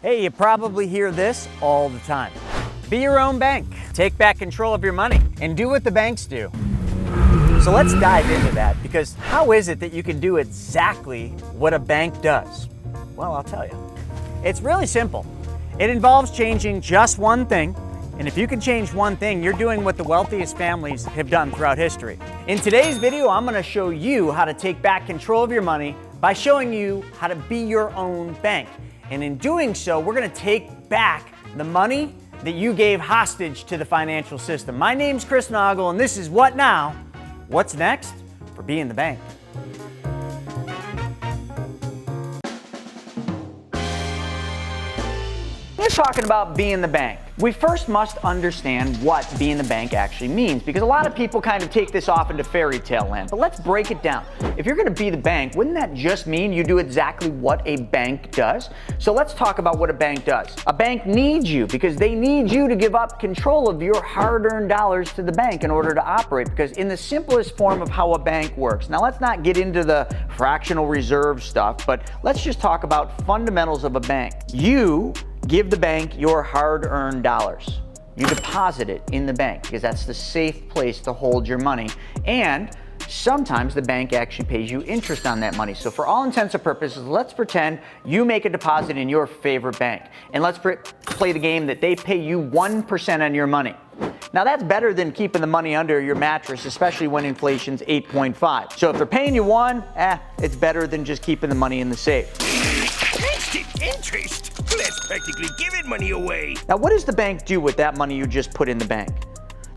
Hey, you probably hear this all the time. Be your own bank. Take back control of your money and do what the banks do. So let's dive into that, because how is it that you can do exactly what a bank does? Well, I'll tell you. It's really simple. It involves changing just one thing, and if you can change one thing, you're doing what the wealthiest families have done throughout history. In today's video, I'm gonna show you how to take back control of your money by showing you how to be your own bank. And in doing so, we're gonna take back the money that you gave hostage to the financial system. My name's Chris Naugle, and this is What Now? What's next for being the bank? We're talking about being the bank. We first must understand what being the bank actually means, because a lot of people kind of take this off into fairy tale land. But let's break it down. If you're going to be the bank, wouldn't that just mean you do exactly what a bank does? So let's talk about what a bank does. A bank needs you because they need you to give up control of your hard-earned dollars to the bank in order to operate, because in the simplest form of how a bank works. Now let's not get into the fractional reserve stuff, but let's just talk about fundamentals of a bank. You give the bank your hard-earned dollars. You deposit it in the bank because that's the safe place to hold your money. And sometimes the bank actually pays you interest on that money. So for all intents and purposes, let's pretend you make a deposit in your favorite bank. And let's play the game that they pay you 1% on your money. Now that's better than keeping the money under your mattress, especially when inflation's 8.5. So if they're paying you 1, it's better than just keeping the money in the safe. Instant interest? That's practically giving money away. Now what does the bank do with that money you just put in the bank?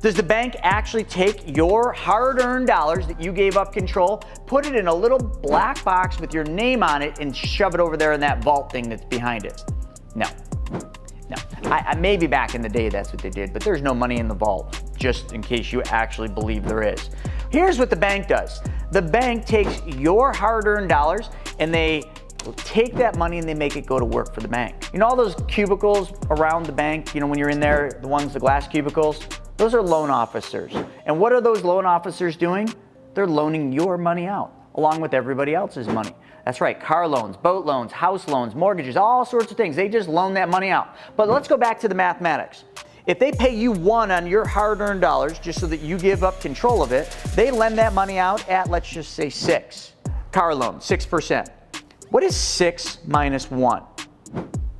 Does the bank actually take your hard-earned dollars that you gave up control, put it in a little black box with your name on it, and shove it over there in that vault thing that's behind it? No. Maybe back in the day that's what they did, but there's no money in the vault, just in case you actually believe there is. Here's what the bank does. The bank takes your hard-earned dollars and they take that money and they make it go to work for the bank. You know all those cubicles around the bank, you know, when you're in there, the glass cubicles? Those are loan officers. And what are those loan officers doing? They're loaning your money out, along with everybody else's money. That's right, car loans, boat loans, house loans, mortgages, all sorts of things. They just loan that money out. But let's go back to the mathematics. If they pay you 1 on your hard-earned dollars, just so that you give up control of it, they lend that money out at, let's just say 6. Car loan, 6%. What is 6 minus 1?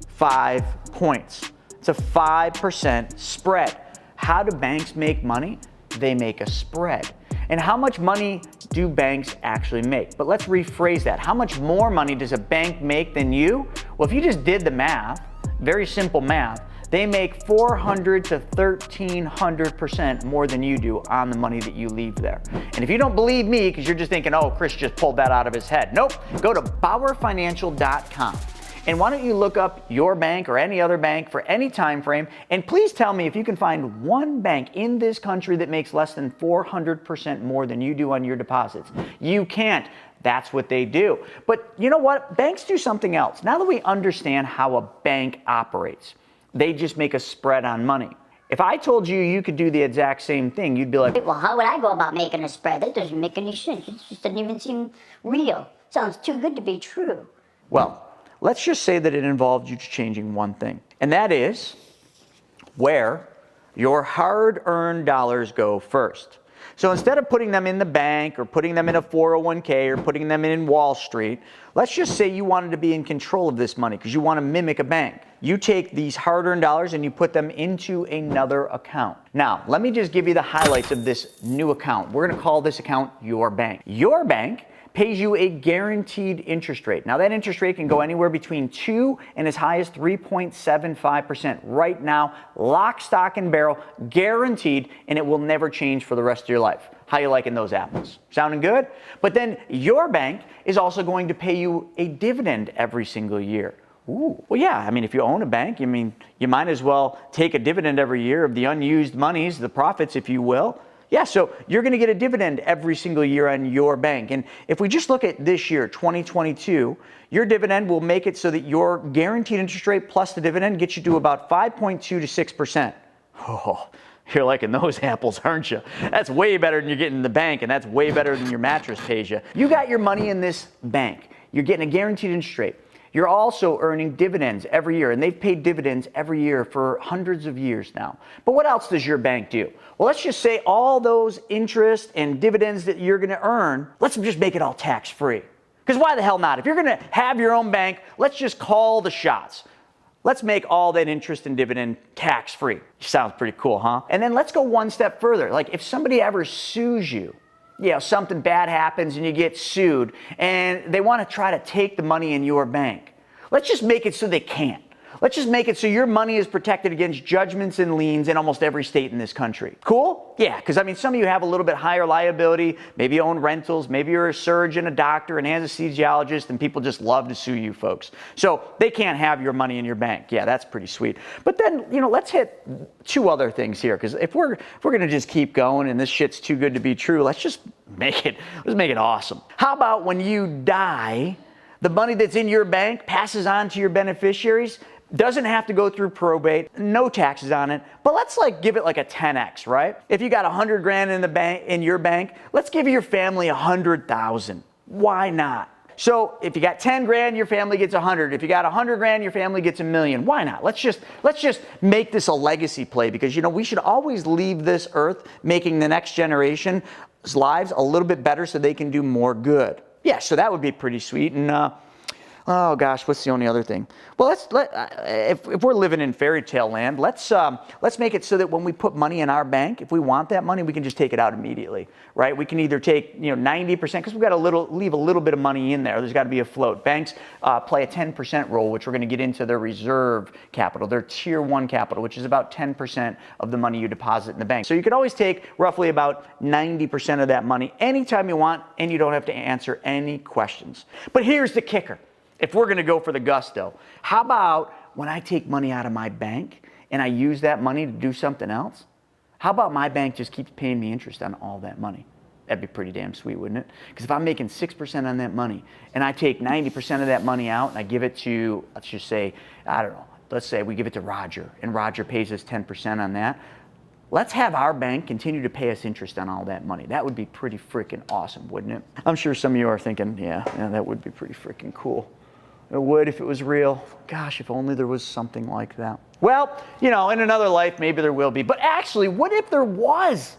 5 points. It's a 5% spread. How do banks make money? They make a spread. And how much money do banks actually make? But let's rephrase that. How much more money does a bank make than you? Well, if you just did the math, very simple math, they make 400 to 1,300% more than you do on the money that you leave there. And if you don't believe me, because you're just thinking, oh, Chris just pulled that out of his head. Nope, go to BauerFinancial.com. And why don't you look up your bank or any other bank for any time frame, and please tell me if you can find one bank in this country that makes less than 400% more than you do on your deposits. You can't. That's what they do. But you know what? Banks do something else. Now that we understand how a bank operates, they just make a spread on money. If I told you you could do the exact same thing, you'd be like, well, how would I go about making a spread? That doesn't make any sense. It just doesn't even seem real. Sounds too good to be true. Well, let's just say that it involved you changing one thing, and that is where your hard-earned dollars go first. So instead of putting them in the bank or putting them in a 401k or putting them in Wall Street, let's just say you wanted to be in control of this money because you want to mimic a bank. You take these hard-earned dollars and you put them into another account. Now, let me just give you the highlights of this new account. We're going to call this account Your Bank. Your bank pays you a guaranteed interest rate. Now that interest rate can go anywhere between 2 and as high as 3.75% right now, lock, stock, and barrel, guaranteed, and it will never change for the rest of your life. How you liking those apples? Sounding good? But then your bank is also going to pay you a dividend every single year. Ooh. Well, yeah, I mean, if you own a bank, you might as well take a dividend every year of the unused monies, the profits, if you will. Yeah, so you're going to get a dividend every single year on your bank. And if we just look at this year, 2022, your dividend will make it so that your guaranteed interest rate plus the dividend gets you to about 5.2 to 6%. Oh, you're liking those apples, aren't you? That's way better than you're getting in the bank, and that's way better than your mattress pays you. You got your money in this bank. You're getting a guaranteed interest rate. You're also earning dividends every year, and they've paid dividends every year for hundreds of years now. But what else does your bank do? Well, let's just say all those interest and dividends that you're going to earn, let's just make it all tax-free. Because why the hell not? If you're going to have your own bank, let's just call the shots. Let's make all that interest and dividend tax-free. Sounds pretty cool, huh? And then let's go one step further. Like if somebody ever sues you, something bad happens and you get sued and they want to try to take the money in your bank. Let's just make it so they can't. Let's just make it so your money is protected against judgments and liens in almost every state in this country. Cool? Yeah, because I mean, some of you have a little bit higher liability, maybe you own rentals, maybe you're a surgeon, a doctor, an anesthesiologist, and people just love to sue you folks. So they can't have your money in your bank. Yeah, that's pretty sweet. But then, let's hit two other things here, because if we're going to just keep going and this shit's too good to be true, let's make it awesome. How about when you die, the money that's in your bank passes on to your beneficiaries? Doesn't have to go through probate, no taxes on it, but let's give it like a 10x, right? If you got 100 grand in your bank, let's give your family 100,000. Why not? So if you got 10 grand, your family gets 100. If you got 100 grand, your family gets $1 million. Why not? Let's just make this a legacy play, because we should always leave this earth making the next generation's lives a little bit better so they can do more good. Yeah, so that would be pretty sweet. And oh gosh, what's the only other thing? Well, if we're living in fairy tale land, let's make it so that when we put money in our bank, if we want that money, we can just take it out immediately, right? We can either take 90%, because we've got to leave a little bit of money in there. There's got to be a float. Banks play a 10% role, which we're going to get into their reserve capital, their tier 1 capital, which is about 10% of the money you deposit in the bank. So you could always take roughly about 90% of that money anytime you want, and you don't have to answer any questions. But here's the kicker. If we're going to go for the gusto, how about when I take money out of my bank and I use that money to do something else? How about my bank just keeps paying me interest on all that money? That'd be pretty damn sweet, wouldn't it? Because if I'm making 6% on that money and I take 90% of that money out and I give it to, let's just say, let's say we give it to Roger and Roger pays us 10% on that. Let's have our bank continue to pay us interest on all that money. That would be pretty freaking awesome, wouldn't it? I'm sure some of you are thinking, yeah, that would be pretty freaking cool. It would if it was real. Gosh, if only there was something like that. Well, in another life, maybe there will be. But actually, what if there was?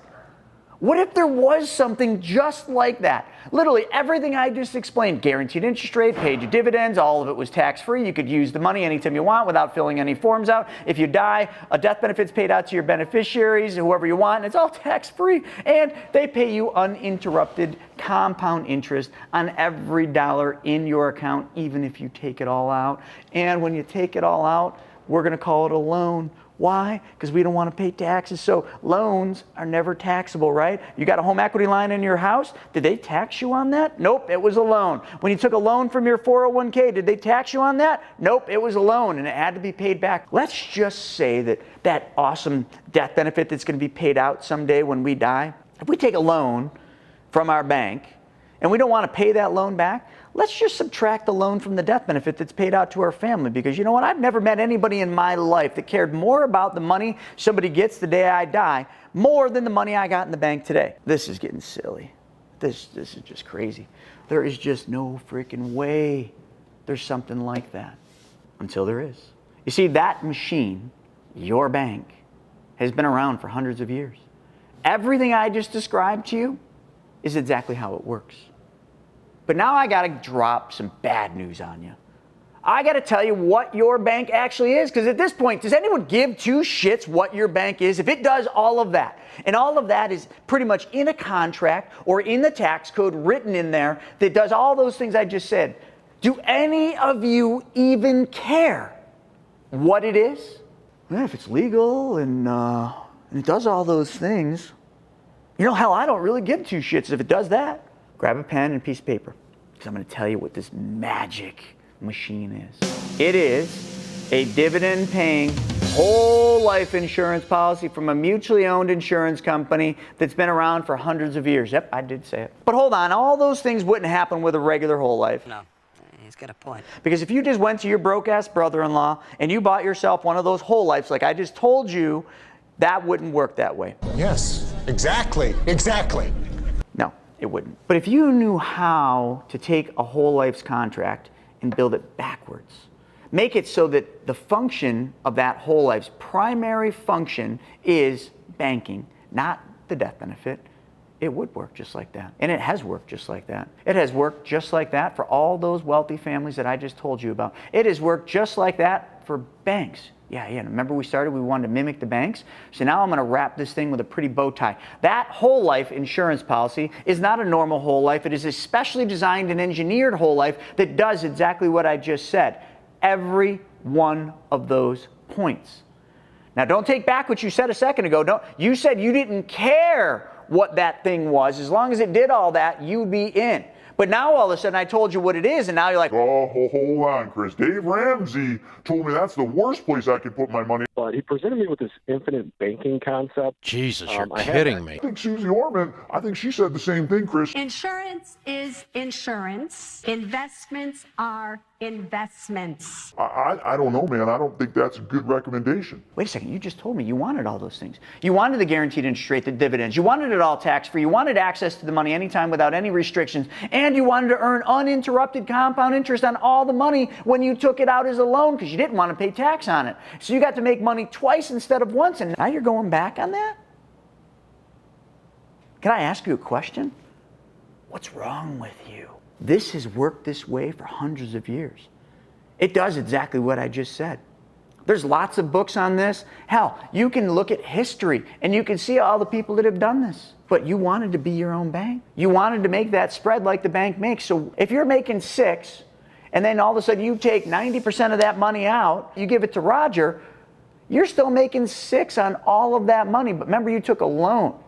What if there was something just like that? Literally everything I just explained, guaranteed interest rate, paid you dividends, all of it was tax-free. You could use the money anytime you want without filling any forms out. If you die, a death benefit's paid out to your beneficiaries, whoever you want, and it's all tax-free. And they pay you uninterrupted compound interest on every dollar in your account, even if you take it all out. And when you take it all out, we're going to call it a loan. Why? Because we don't want to pay taxes. So loans are never taxable, right? You got a home equity line in your house. Did they tax you on that? Nope, it was a loan. When you took a loan from your 401k, did they tax you on that? Nope, it was a loan and it had to be paid back. Let's just say that awesome death benefit that's going to be paid out someday when we die, if we take a loan from our bank and we don't want to pay that loan back, let's just subtract the loan from the death benefit that's paid out to our family, because you know what? I've never met anybody in my life that cared more about the money somebody gets the day I die more than the money I got in the bank today. This is getting silly. This is just crazy. There is just no freaking way there's something like that until there is. You see, that machine, your bank, has been around for hundreds of years. Everything I just described to you is exactly how it works. But now I got to drop some bad news on you. I got to tell you what your bank actually is, because at this point, does anyone give two shits what your bank is? If it does all of that, and all of that is pretty much in a contract or in the tax code written in there that does all those things I just said, do any of you even care what it is? Well, if it's legal and it does all those things, hell, I don't really give two shits if it does that. Grab a pen and a piece of paper, because I'm going to tell you what this magic machine is. It is a dividend-paying whole life insurance policy from a mutually owned insurance company that's been around for hundreds of years. Yep, I did say it. But hold on, all those things wouldn't happen with a regular whole life. No, he's got a point. Because if you just went to your broke-ass brother-in-law and you bought yourself one of those whole lives like I just told you, that wouldn't work that way. Yes, exactly. No. It wouldn't. But if you knew how to take a whole life's contract and build it backwards. Make it so that the function of that whole life's primary function is banking, not the death benefit. It would work just like that. And it has worked just like that. It has worked just like that for all those wealthy families that I just told you about. It has worked just like that for banks. Yeah. Remember we wanted to mimic the banks? So now I'm going to wrap this thing with a pretty bow tie. That whole life insurance policy is not a normal whole life. It is a specially designed and engineered whole life that does exactly what I just said. Every one of those points. Now don't take back what you said a second ago. You said you didn't care what that thing was. As long as it did all that, you'd be in. But now all of a sudden I told you what it is, and now you're like, oh, hold on, Chris. Dave Ramsey told me that's the worst place I could put my money. But he presented me with this infinite banking concept. Jesus, you're kidding me. I think Susie Orman, I think she said the same thing, Chris. Insurance is insurance. Investments are investments. I don't know, man. I don't think that's a good recommendation. wait a second, you just told me you wanted all those things. You wanted the guaranteed interest rate, the dividends. You wanted it all tax-free. You wanted access to the money anytime without any restrictions. And you wanted to earn uninterrupted compound interest on all the money when you took it out as a loan because you didn't want to pay tax on it. So you got to make money twice instead of once. And now you're going back on that? Can I ask you a question? What's wrong with you? This has worked this way for hundreds of years. It does exactly what I just said. There's lots of books on this. Hell, you can look at history and you can see all the people that have done this. But you wanted to be your own bank. You wanted to make that spread like the bank makes. So if you're making 6 and then all of a sudden you take 90% of that money out, you give it to Roger, you're still making 6 on all of that money. But remember, you took a loan.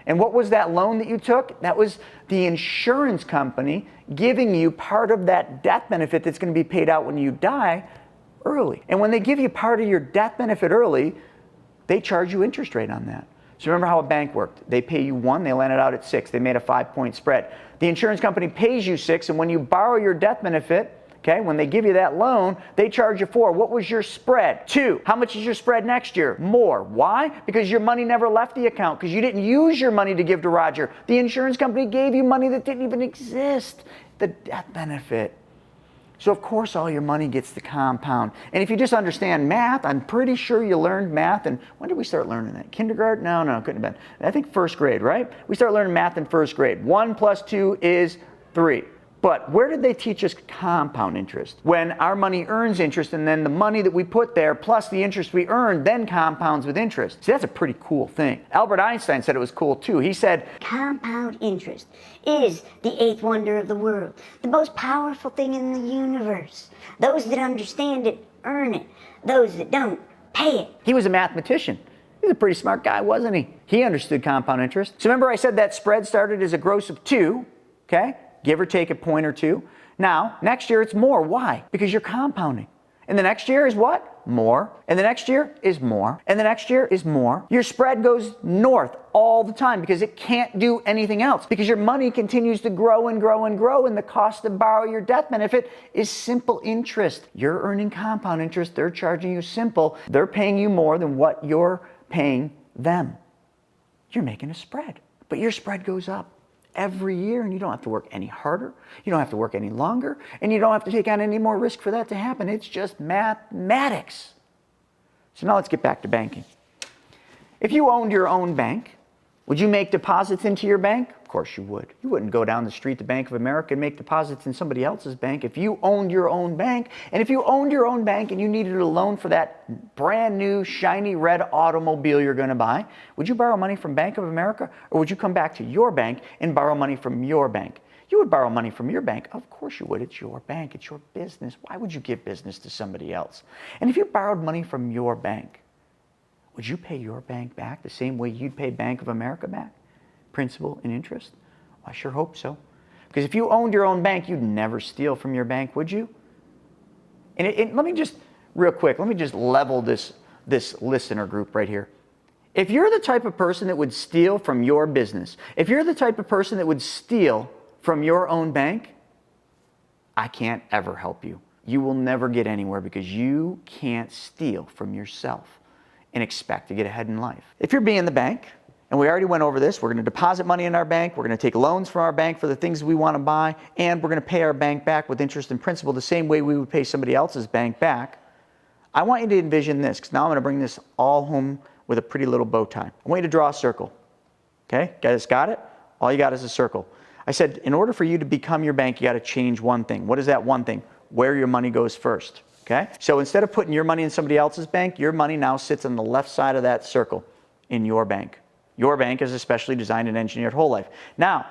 And what was that loan that you took? That was the insurance company giving you part of that death benefit that's going to be paid out when you die early. And when they give you part of your death benefit early, they charge you interest rate on that. So remember how a bank worked. They pay you 1, they lend it out at 6. They made a 5-point spread. The insurance company pays you 6, and when you borrow your death benefit, okay, when they give you that loan, they charge you 4. What was your spread? 2. How much is your spread next year? More. Why? Because your money never left the account, because you didn't use your money to give to Roger. The insurance company gave you money that didn't even exist, the death benefit. So of course all your money gets to compound. And if you just understand math, I'm pretty sure you learned math. And when did we start learning that? Kindergarten? No, couldn't have been. I think first grade, right? We start learning math in first grade. 1 + 2 is 3. But where did they teach us compound interest? When our money earns interest and then the money that we put there plus the interest we earn then compounds with interest. See, that's a pretty cool thing. Albert Einstein said it was cool too. He said, Compound interest is the 8th wonder of the world, the most powerful thing in the universe. Those that understand it, earn it. Those that don't, pay it. he was a mathematician. He's a pretty smart guy, wasn't he? He understood compound interest. So remember I said that spread started as a gross of 2, okay? Give or take a point or 2. Now, next year it's more. Why? Because you're compounding. And the next year is what? More. And the next year is more. And the next year is more. Your spread goes north all the time because it can't do anything else. Because your money continues to grow and grow and grow, and the cost to borrow your death benefit is simple interest. You're earning compound interest. They're charging you simple. They're paying you more than what you're paying them. You're making a spread. But your spread goes up every year, and you don't have to work any harder, you don't have to work any longer, and you don't have to take on any more risk for that to happen. It's just mathematics. So now let's get back to banking. If you owned your own bank, would you make deposits into your bank? Of course you would. You wouldn't go down the street to Bank of America and make deposits in somebody else's bank if you owned your own bank. And if you owned your own bank and you needed a loan for that brand new shiny red automobile you're going to buy, would you borrow money from Bank of America, or would you come back to your bank and borrow money from your bank? You would borrow money from your bank. Of course you would. It's your bank. It's your business. Why would you give business to somebody else? And if you borrowed money from your bank, would you pay your bank back the same way you'd pay Bank of America back? Principal and interest? I sure hope so. Because if you owned your own bank, you'd never steal from your bank, would you? And let me just, real quick, let me just level this listener group right here. If you're the type of person that would steal from your business, if you're the type of person that would steal from your own bank, I can't ever help you. You will never get anywhere because you can't steal from yourself and expect to get ahead in life. If you're being the bank And we already went over this. We're going to deposit money in our bank. We're going to take loans from our bank for the things we want to buy. And we're going to pay our bank back with interest and principal the same way we would pay somebody else's bank back. I want you to envision this, because now I'm going to bring this all home with a pretty little bow tie. I want you to draw a circle. Okay? Guys, got it? All you got is a circle. I said, in order for you to become your bank, you got to change one thing. What is that one thing? Where your money goes first. Okay? So instead of putting your money in somebody else's bank, your money now sits on the left side of that circle in your bank. Your bank is a specially designed and engineered whole life. Now,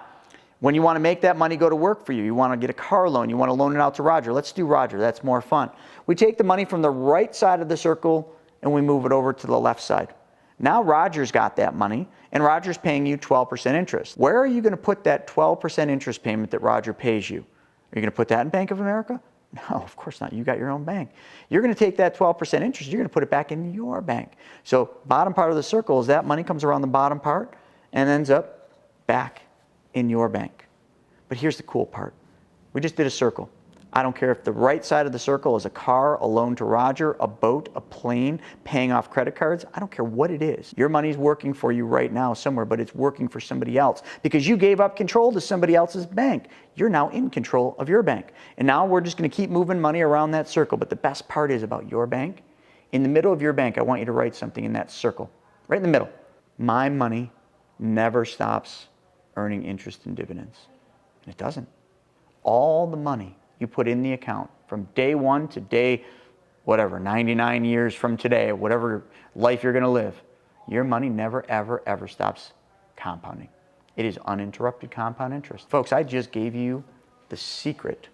when you want to make that money go to work for you, you want to get a car loan, you want to loan it out to Roger. Let's do Roger. That's more fun. We take the money from the right side of the circle and we move it over to the left side. Now Roger's got that money and Roger's paying you 12% interest. Where are you going to put that 12% interest payment that Roger pays you? Are you going to put that in Bank of America? No, of course not. You got your own bank. You're going to take that 12% interest, you're going to put it back in your bank. So bottom part of the circle is that money comes around the bottom part and ends up back in your bank. But here's the cool part. We just did a circle. I don't care if the right side of the circle is a car, a loan to Roger, a boat, a plane, paying off credit cards. I don't care what it is. Your money's working for you right now somewhere, but it's working for somebody else because you gave up control to somebody else's bank. You're now in control of your bank. And now we're just going to keep moving money around that circle. But the best part is about your bank. In the middle of your bank, I want you to write something in that circle, right in the middle. My money never stops earning interest and dividends. And it doesn't. All the money you put in the account from day one to day, whatever, 99 years from today, whatever life you're going to live, your money never, ever, ever stops compounding. It is uninterrupted compound interest. Folks, I just gave you the secret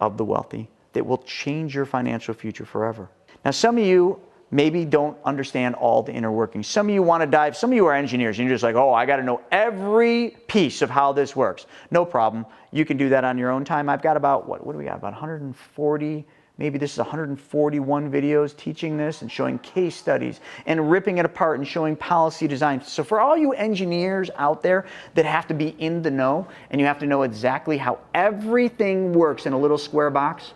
of the wealthy that will change your financial future forever. Now, some of you maybe don't understand all the inner workings. Some of you want to dive, some of you are engineers and you're just like, oh, I got to know every piece of how this works. No problem. You can do that on your own time. I've got about, what do we got? About 140, maybe this is 141 videos teaching this and showing case studies and ripping it apart and showing policy design. So for all you engineers out there that have to be in the know and you have to know exactly how everything works in a little square box,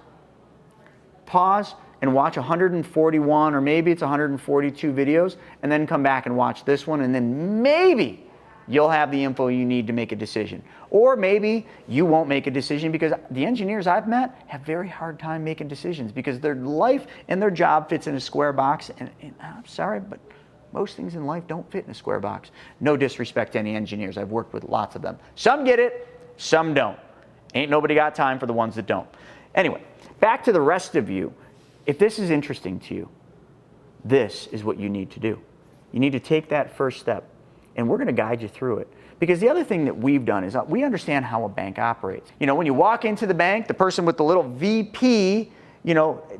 pause and watch 141 or maybe it's 142 videos and then come back and watch this one and then maybe you'll have the info you need to make a decision. Or maybe you won't make a decision because the engineers I've met have very hard time making decisions because their life and their job fits in a square box and I'm sorry, but most things in life don't fit in a square box. No disrespect to any engineers. I've worked with lots of them. Some get it, some don't. Ain't nobody got time for the ones that don't. Anyway, back to the rest of you. If this is interesting to you, this is what you need to do. You need to take that first step, and we're going to guide you through it. Because the other thing that we've done is we understand how a bank operates. You know, when you walk into the bank, the person with the little VP,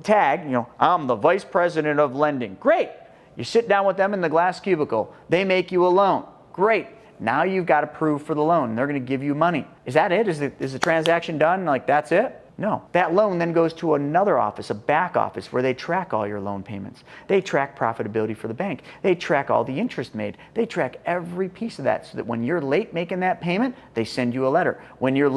tag, I'm the vice president of lending. Great. You sit down with them in the glass cubicle. They make you a loan. Great. Now you've got to prove for the loan. They're going to give you money. Is that it? Is the transaction done? Like, that's it? No. That loan then goes to another office, a back office, where they track all your loan payments. They track profitability for the bank. They track all the interest made. They track every piece of that so that when you're late making that payment, they send you a letter. When you're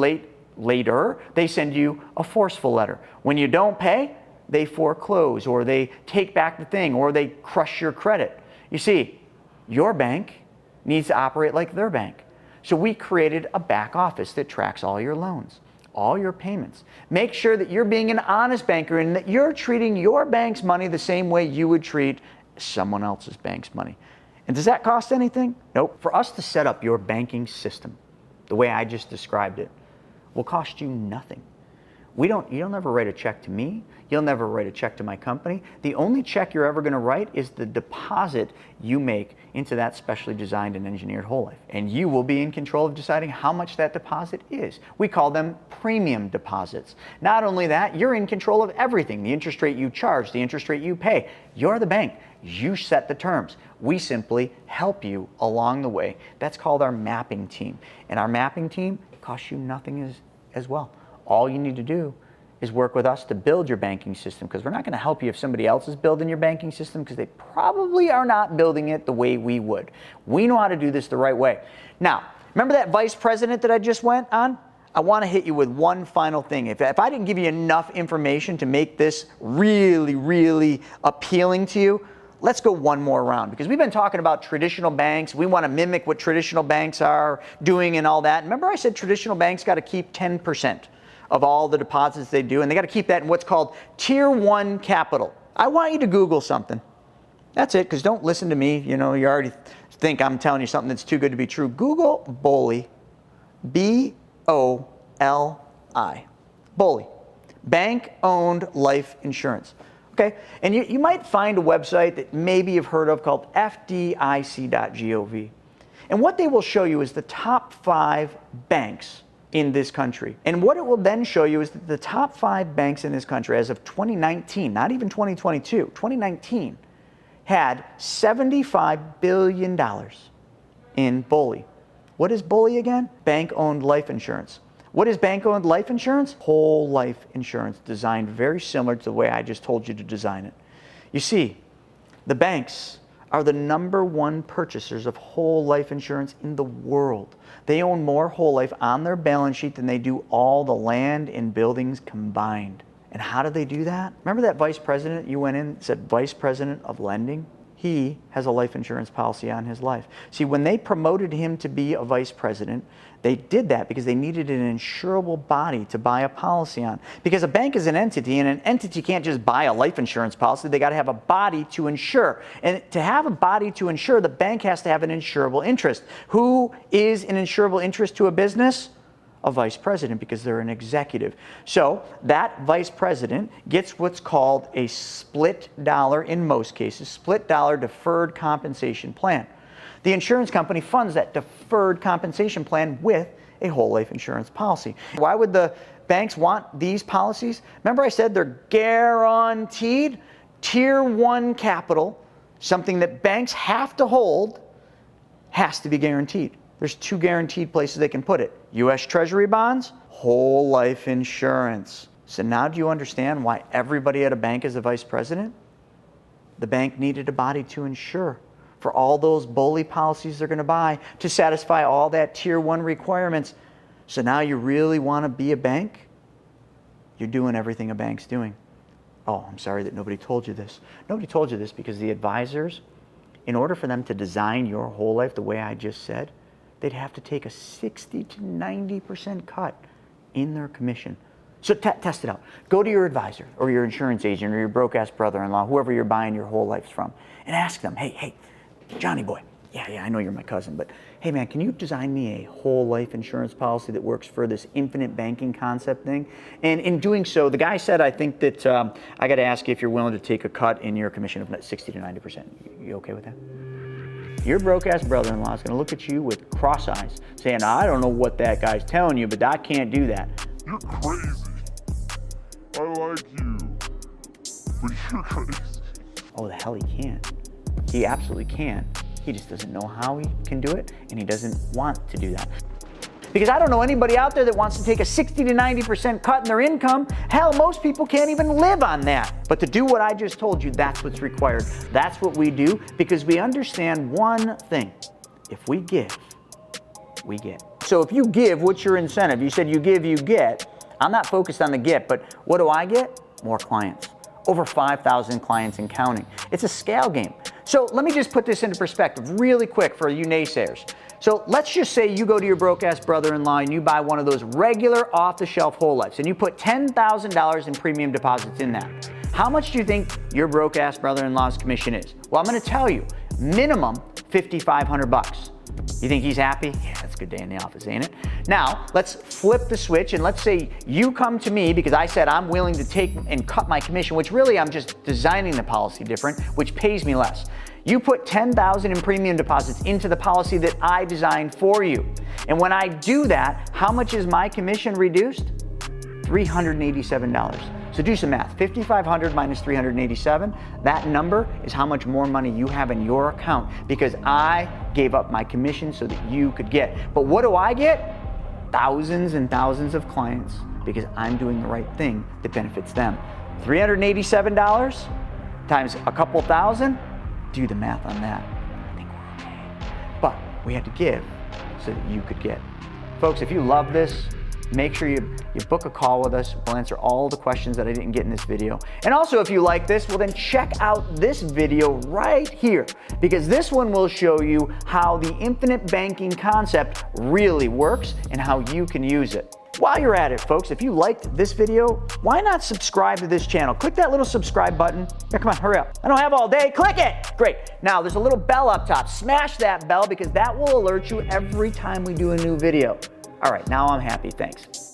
later, they send you a forceful letter. When you don't pay, they foreclose or they take back the thing or they crush your credit. You see, your bank needs to operate like their bank. So we created a back office that tracks all your loans, all your payments. Make sure that you're being an honest banker and that you're treating your bank's money the same way you would treat someone else's bank's money. And does that cost anything? Nope. For us to set up your banking system the way I just described it will cost you nothing. You'll never write a check to me. You'll never write a check to my company. The only check you're ever going to write is the deposit you make into that specially designed and engineered whole life. And you will be in control of deciding how much that deposit is. We call them premium deposits. Not only that, you're in control of everything. The interest rate you charge, the interest rate you pay. You're the bank. You set the terms. We simply help you along the way. That's called our mapping team. And our mapping team costs you nothing as well. All you need to do is work with us to build your banking system, because we're not going to help you if somebody else is building your banking system, because they probably are not building it the way we would. We know how to do this the right way. Now, remember that vice president that I just went on? I want to hit you with one final thing. If I didn't give you enough information to make this really, really appealing to you, let's go one more round, because we've been talking about traditional banks. We want to mimic what traditional banks are doing and all that. Remember I said traditional banks got to keep 10% of all the deposits they do, and they got to keep that in what's called Tier 1 capital. I want you to Google something. That's it, because don't listen to me. You know, you already think I'm telling you something that's too good to be true. Google BOLI, B-O-L-I, BOLI, bank-owned life insurance. Okay, and you might find a website that maybe you've heard of called FDIC.gov. And what they will show you is the top 5 banks in this country. And what it will then show you is that the top 5 banks in this country as of 2019, not even 2022, 2019, had $75 billion in BOLI. What is BOLI again? Bank-owned life insurance. What is bank-owned life insurance? Whole life insurance, designed very similar to the way I just told you to design it. You see, the banks are the #1 purchasers of whole life insurance in the world. They own more whole life on their balance sheet than they do all the land and buildings combined. And how do they do that? Remember that vice president you went in and said vice president of lending? He has a life insurance policy on his life. See, when they promoted him to be a vice president, they did that because they needed an insurable body to buy a policy on. Because a bank is an entity, and an entity can't just buy a life insurance policy. They got to have a body to insure. And to have a body to insure, the bank has to have an insurable interest. Who is an insurable interest to a business? A vice president, because they're an executive. So that vice president gets what's called a split dollar, in most cases, split dollar deferred compensation plan. The insurance company funds that deferred compensation plan with a whole life insurance policy. Why would the banks want these policies? Remember I said they're guaranteed. Tier 1 capital, something that banks have to hold, has to be guaranteed. There's 2 guaranteed places they can put it. U.S. Treasury bonds, whole life insurance. So now do you understand why everybody at a bank is a vice president? The bank needed a body to insure for all those BOLI policies they're going to buy to satisfy all that Tier 1 requirements. So now you really want to be a bank? You're doing everything a bank's doing. Oh, I'm sorry that nobody told you this. Nobody told you this because the advisors, in order for them to design your whole life the way I just said, they'd have to take a 60 to 90% cut in their commission. So test it out. Go to your advisor or your insurance agent or your broke-ass brother-in-law, whoever you're buying your whole life from, and ask them, hey, Johnny boy, yeah, I know you're my cousin, but hey man, can you design me a whole life insurance policy that works for this infinite banking concept thing? And in doing so, the guy said, I think that I got to ask you if you're willing to take a cut in your commission of 60 to 90%. You okay with that? Your broke-ass brother-in-law is going to look at you with cross eyes, saying, I don't know what that guy's telling you, but I can't do that. You're crazy. I like you, but you're crazy. Oh, the hell he can. He absolutely can. He just doesn't know how he can do it, and he doesn't want to do that. Because I don't know anybody out there that wants to take a 60 to 90% cut in their income. Hell, most people can't even live on that. But to do what I just told you, that's what's required. That's what we do, because we understand one thing. If we give, we get. So if you give, what's your incentive? You said you give, you get. I'm not focused on the get, but what do I get? More clients. Over 5,000 clients and counting. It's a scale game. So let me just put this into perspective really quick for you naysayers. So let's just say you go to your broke-ass brother-in-law and you buy one of those regular off-the-shelf whole lives and you put $10,000 in premium deposits in that. How much do you think your broke-ass brother-in-law's commission is? Well, I'm going to tell you, minimum $5,500. You think he's happy? Yeah, that's a good day in the office, ain't it? Now, let's flip the switch and let's say you come to me because I said I'm willing to take and cut my commission, which really I'm just designing the policy different, which pays me less. You put $10,000 in premium deposits into the policy that I designed for you. And when I do that, how much is my commission reduced? $387. So do some math. $5,500 minus $387, that number is how much more money you have in your account because I gave up my commission so that you could get. But what do I get? Thousands and thousands of clients because I'm doing the right thing that benefits them. $387 times a couple thousand, do the math on that. I think we're okay. But we had to give so that you could get. Folks, if you love this, make sure you book a call with us. We'll answer all the questions that I didn't get in this video. And also, if you like this, well then check out this video right here, because this one will show you how the infinite banking concept really works and how you can use it. While you're at it, folks, if you liked this video, why not subscribe to this channel? Click that little subscribe button. Yeah, come on, hurry up. I don't have all day. Click it. Great. Now, there's a little bell up top. Smash that bell because that will alert you every time we do a new video. All right, now I'm happy. Thanks.